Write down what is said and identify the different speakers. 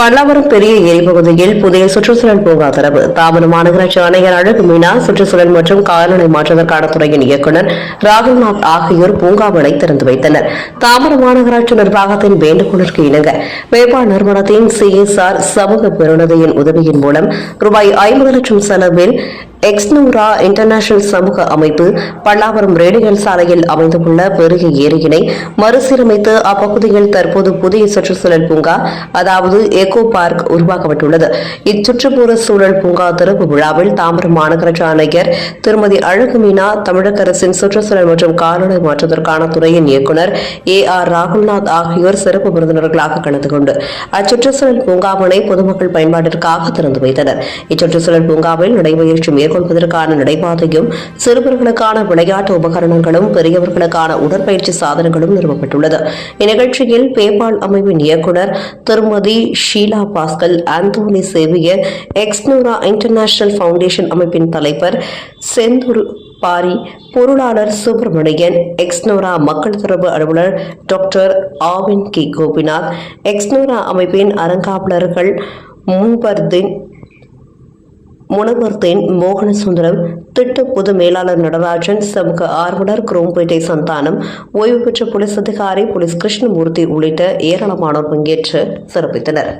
Speaker 1: பல்லாவரம் பெரிய ஏரி பகுதியில் புதிய சுற்றுச்சூழல் பூங்கா திறப்பு. தாம்பரம் மாநகராட்சி ஆணையர் அழகு மீனா, சுற்றுச்சூழல் மற்றும் கால்நடை மாற்றுதற்கான துறையின் இயக்குநர் ராகுல்நாத் ஆகியோர் பூங்காவினை திறந்து வைத்தனர். தாம்பரம் மாநகராட்சி நிர்வாகத்தின் வேண்டுகோளுக்கு இணங்க வேப்பாள் நிறுவனத்தின் CSR சமூக பெருநிதியின் உதவியின் மூலம் ரூபாய் 50 லட்சம் செலவில் எக்ஸ்னோரா இன்டர்நேஷனல் சமூக அமைப்பு பல்லாவரம் ரேடியல் சாலையில் அமைந்துள்ள பெரிய ஏரியினை மறுசீரமைத்து அப்பகுதியில் தற்போது புதிய சுற்றுச்சூழல் பூங்கா, அதாவது எக்கோ பார்க் உருவாக்கப்பட்டுள்ளது. இச்சுற்றுப்புற சூழல் பூங்கா திறப்பு விழாவில் தாம்பரம் மாநகராட்சி ஆணையர் திருமதி அழகு மீனா, தமிழக அரசின் சுற்றுச்சூழல் மற்றும் கால்நடை மாற்றுவதற்கான துறையின் இயக்குநர் AR ராகுல்நாத் ஆகியோர் சிறப்பு விருந்தினர்களாக கலந்து கொண்டு அச்சுற்றுச்சூழல் பூங்காவினை பொதுமக்கள் பயன்பாட்டிற்காக திறந்து வைத்தனர். இச்சுற்றுச்சூழல் பூங்காவில் நடைபயிற்சி மேற்கொள்வதற்கான நடைபாதையும், சிறுவர்களுக்கான விளையாட்டு உபகரணங்களும், பெரியவர்களுக்கான உடற்பயிற்சி சாதனங்களும் நிறுவப்பட்டுள்ளது. இந்நிகழ்ச்சியில் பேபால் அமைப்பின் இயக்குநர் திருமதி Sheela Pascal, Anthony Xavier, Exnora International Foundation அமைப்பின் தலைவர் செந்தூர் பாரி, பொருளாளர் சுப்பிரமணியன், எக்ஸ்னோரா மக்கள் தொடர்பு அலுவலர் டாக்டர் ஆவின் கே கோபிநாத், எக்ஸ்னோரா அமைப்பின் அறங்காவலர்கள் முனவர்தேன் மோகனசுந்தரம், திட்ட பொது மேலாளர் நடராஜன், சமூக ஆர்வலர் குரோம்பேட்டை சந்தானம், ஓய்வு பெற்ற போலீஸ் அதிகாரி போலீஸ் கிருஷ்ணமூர்த்தி உள்ளிட்ட ஏராளமானோர் பங்கேற்று சிறப்பித்தனர்.